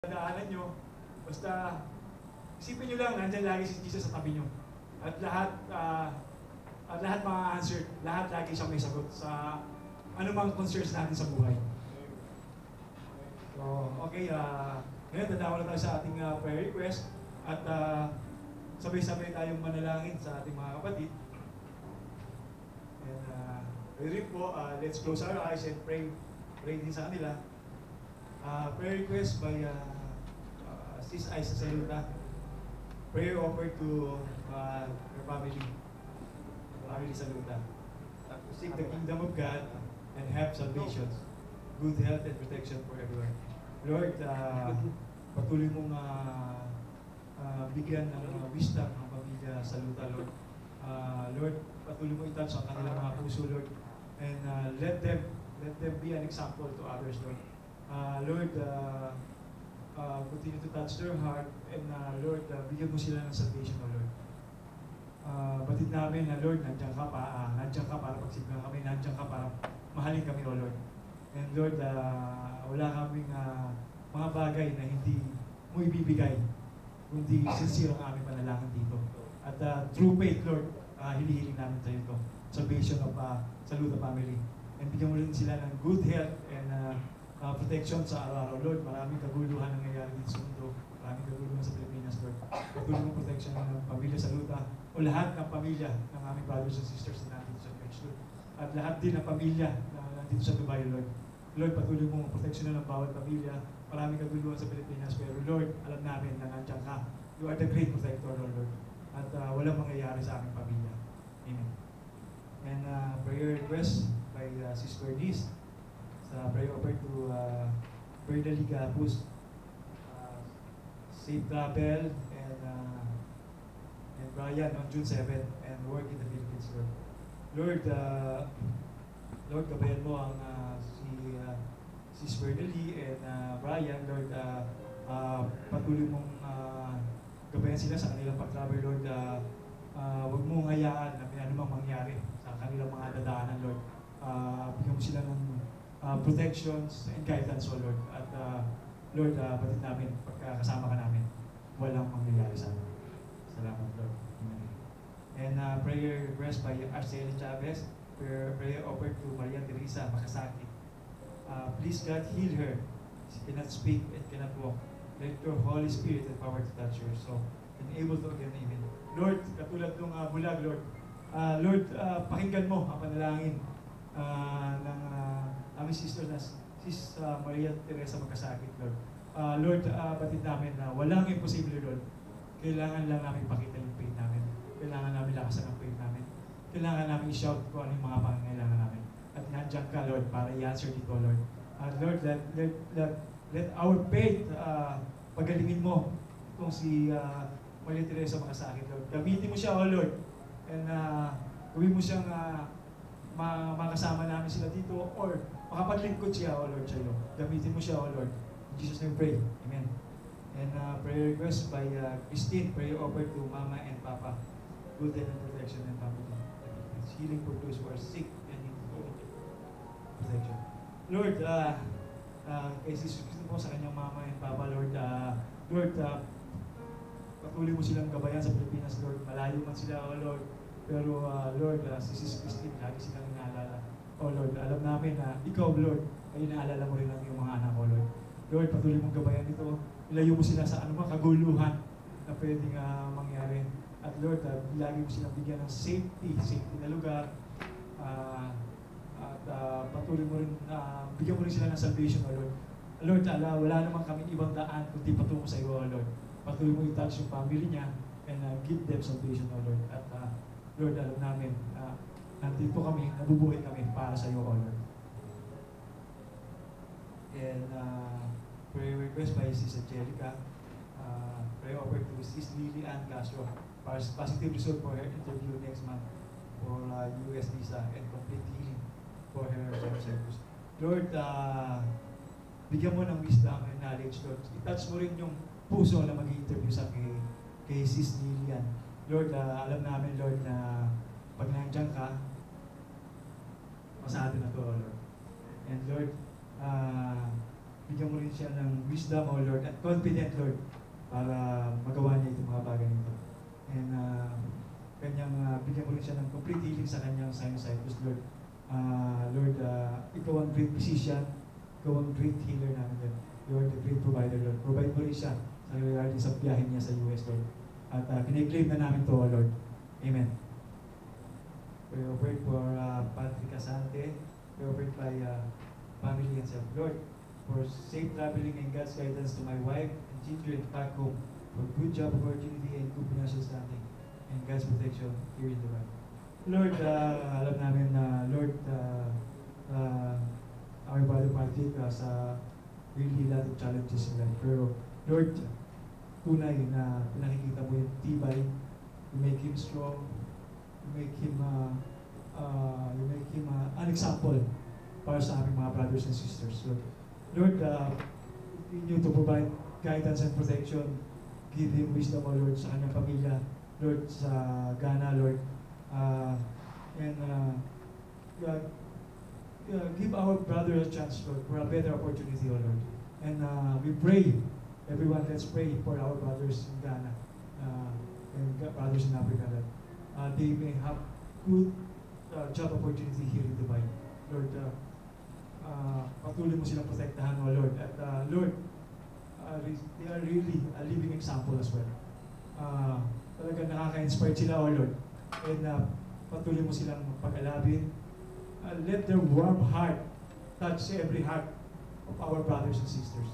daanan nyo, basta isipin nyo lang, nandyan lagi si Jesus sa tabi nyo. At lahat ma-answer, lahat lagi siyang may sagot sa anumang concerns natin sa buhay. So, okay, ngayon tanda na tayo sa ating prayer request at sabay-sabay tayong manalangin sa ating mga kapatid. And rin po, let's close our eyes and pray din sa kanila. Prayer request by Sis Isa Saluta. Prayer offered to your family Saluta. To seek the kingdom of God and have salvation, good health and protection for everyone. Lord, patuloy mong bigyan ng wisdom ang pamilya Saluta, Lord. Lord, patuloy mo i-touch ang kanilang mga puso, Lord. And let them be an example to others, Lord. Lord, continue to touch their heart and Lord, bigyan mo sila ng salvation, Lord. Batid namin na Lord, nandiyan ka para pagsignan kami, nandiyan ka para mahalin kami, O Lord. And Lord, wala kaming mga bagay na hindi mo ibibigay, kundi sincere ang aming panalangin dito. At through faith, Lord, hinihiling namin tayo ito. Salvation of Saluta family. And bigyan mo rin sila ng good health and protection sa araw-araw, Lord. Maraming kaguluhan nangyayari dito sa mundo. Maraming kaguluhan sa Pilipinas, Lord. Patuloy mong protection ng pamilya Saluta o lahat ng pamilya ng aming brothers and sisters na nandito sa church, Lord. At lahat din ng pamilya na nandito sa Dubai, Lord. Lord, patuloy mong protection ng bawat pamilya. Maraming kaguluhan sa Pilipinas, pero Lord, alam namin na nandiyan ka. You are the great protector, Lord. At walang mangyayari sa aming pamilya. Amen. And prayer request by Sis Bernice. Prayer offered to Berda Liga Apus, safe travel and Brian on June 7 and work in the Philippines, Lord. Lord, gabayan mo ang si Berda Lee and Brian, Lord. Patuloy mong gabayan sila sa kanilang pag-travel, Lord. Huwag mong hayaan na anumang mangyari sa kanilang mga dadaanan, Lord. Bigyan mo sila ng protections and guidance, O Lord. At Lord, batid namin, pagkakasama ka namin, walang mangyayari sa amin. Salamat, Lord. Amen. And prayer request by Arceli Chavez, prayer offered to Maria Teresa Makasaki. Please God, heal her. She cannot speak and cannot walk. Let your Holy Spirit and power to touch her. So, enable to again, amen. Lord, katulad ng bulag, Lord. Lord, pakinggan mo ang panalangin ng aming sister na Sis Maria Teresa Magkasakit, Lord. Lord, batid namin na walang imposible, Lord. Kailangan lang namin pakita yung faith namin. Kailangan namin lakasan ang faith namin. Kailangan namin i-shout kung ano yung mga pangangailangan namin. At nandiyan ka, Lord, para i-answer dito, Lord. Lord, let our faith, pagalingin mo itong si Maria Teresa Magkasakit, Lord. Gamitin mo siya, O Lord. And gawin mo siyang makasama namin sila dito or makapaglingkod siya, O Lord, sa'yo. Gamitin mo siya, O Lord. In Jesus' name we pray. Amen. And prayer request by Christine, prayer offered to Mama and Papa. Good health and protection and family. Healing for those who are sick and need protection. Lord, kay Jesus Cristo po sa kanyang Mama and Papa, Lord, Lord, patuloy mo silang gabayan sa Pilipinas, Lord. Malayo man sila, O Lord. Pero Lord, si Sis Christine, lagi silang inaalala. O Lord, alam namin na ikaw, Lord, ay inaalala mo rin ang iyong mga anak, O Lord. Lord, patuloy mong gabayan dito. Ilayo mo sila sa anumang kaguluhan na pwedeng mangyari. At Lord, lagi mo silang bigyan ng safety na lugar. At patuloy mo rin, bigyan mo rin sila ng salvation, O Lord. Lord, wala naman kami ibang daan kundi patungo sa iyo, O Lord. Patuloy mo i-touch yung family niya and give them salvation, O Lord. At Lord, alam namin, nandito kami, nabubuhay kami para sa iyo, O Lord. And prayer request by Sis Angelica, prayer offered to Sis Lily Ann Castro, positive result for her interview next month for US visa and complete healing for her job service. Lord, bigyan mo ng wisdom and knowledge, Lord. I-touch mo rin yung puso na mag-i-interview sa kay Sis Lily Ann. Lord, alam namin, Lord, na pag nandiyan ka, masado na to, Lord. And Lord, bigyan mo rin siya ng wisdom, O Lord, at confident, Lord, para magawa niya itong mga bagay nito. And bigyan mo rin siya ng complete healing sa kanyang sinusitis, Lord. Lord, ikaw ang great physician, ikaw ang great healer namin, Lord. You are the great provider, Lord. Provide mo rin siya sa biyahe niya sa US, Lord. At kiniklaim na namin to, Lord. Amen. We pray for Patrick Asante. We pray by family and self. Lord, for safe traveling and God's guidance to my wife and children back home, for good job opportunity and good financial standing, and God's protection here in the world. Lord, alam namin na, Lord, our brother Patrick sa really lot of challenges in life. Pero, Lord, tunay na pinakikita mo yung tibay, you make him strong, you make him an example para sa aming mga brothers and sisters. Lord, continue to provide guidance and protection. Give him wisdom, O Lord, sa kanyang pamilya. Lord, sa Ghana, Lord. Give our brother a chance, Lord, for a better opportunity, O Lord. And we pray, everyone, let's pray for our brothers in Ghana and brothers in Africa, that they may have good job opportunity here in Dubai. Lord, patuloy mo silang protektahan, O Lord. At Lord, they are really a living example as well. Talagang nakaka-inspire sila, O Lord. And patuloy mo silang pag-alabin. Let their warm heart touch every heart of our brothers and sisters.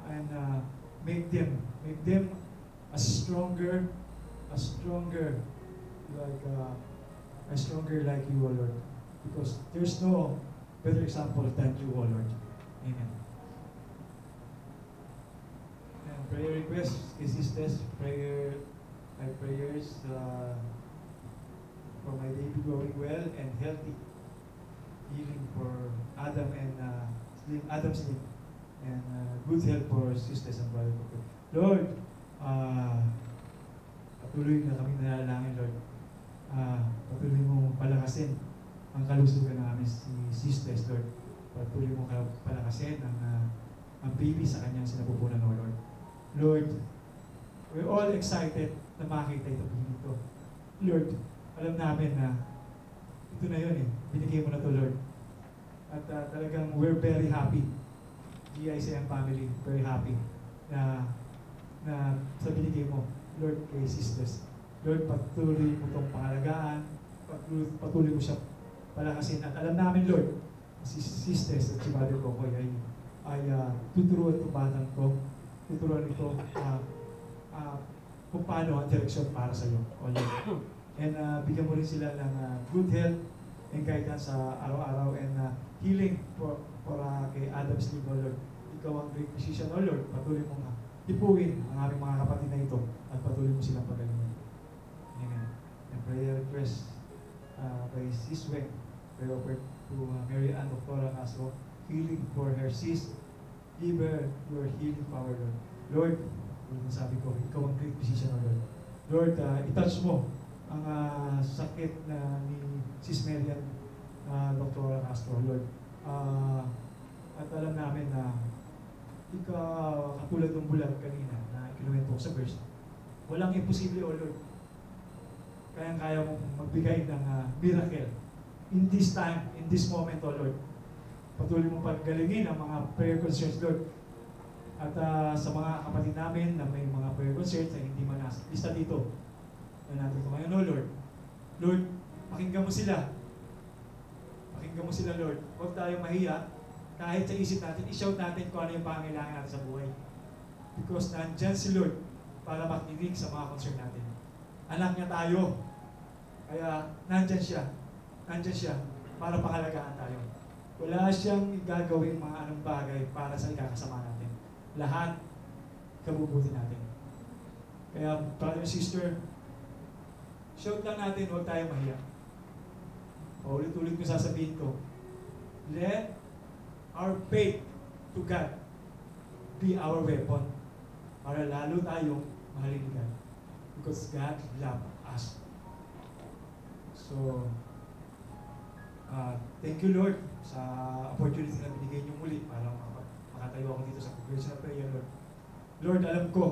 And make them a stronger like you, O Lord. Because there's no better example than you, O Lord. Amen. And prayer requests, sisters, my prayers for my baby growing well and healthy. Healing for Adam Slim, and good health for sisters and brother. Lord, patuloy na kami nalalangin, Lord. Patuloy mo palakasin ang kalusugan namin si sisters, Lord. Patuloy mo palakasin ang baby sa kanyang sinapupunan, O Lord. Lord, we're all excited na makita ito. Lord, alam namin na ito na yun binigay mo na to, Lord. At talagang we're very happy, GICM family, very happy na sa binigay mo, Lord, kay sisters. Lord, patuloy mo itong pangalagaan, patuloy mo siya palakasin. At alam namin, Lord, si sisters at si Mother Kokoy ay tuturuan itong batang ko, tuturuan ito kung paano ang direksyon para sa iyo, O Lord. And bigyan mo rin sila ng good health and guidance sa araw-araw, and healing for kay Adam Slim, O Lord. Ikaw ang great physician, O Lord. Patuloy mo ipuin ang aming mga kapatid na ito at patuloy mo silang pagalingin. Amen. And prayer request by Sis Weng. Pray over to Mary Ann Doctora Castro. Healing for her sis. Give her your healing power, Lord. Lord, sabi ko, ikaw ang great physician, O Lord. Lord, itouch mo ang sakit na ni Sis Marian Doctora Castro, Lord. At alam namin na katulad ng bulag kanina na kinuwento ko sa verse, walang imposible, O Lord. Kaya mong magbigay ng miracle in this time, in this moment, O Lord. Patuloy mong paggalingin ang mga prayer concerns, Lord. At sa mga kapatid namin na may mga prayer concerns na hindi man lista dito, na natin kumain, O Lord. Lord, pakinggan mo sila. Pakinggan mo sila, Lord. Huwag tayong mahiya. Kahit sa isip natin, i-shout natin kung ano yung pangangailangan natin sa buhay. Because nandyan si Lord para makinig sa mga concern natin. Anak niya tayo. Kaya nandyan siya. Nandyan siya para pakalagaan tayo. Wala siyang gagawin mga anong bagay para sa ikakasama natin. Lahat kabubuti natin. Kaya, brother and sister, shout lang natin, huwag tayong mahiya. Paulit-ulit ko sasabihin ko, let our faith to God be our weapon para lalo tayong mahalin ni God. Because God loves us. So, thank you, Lord, sa opportunity na binigay niyo muli para nakatayo ako dito sa congregational prayer, Lord. Lord, alam ko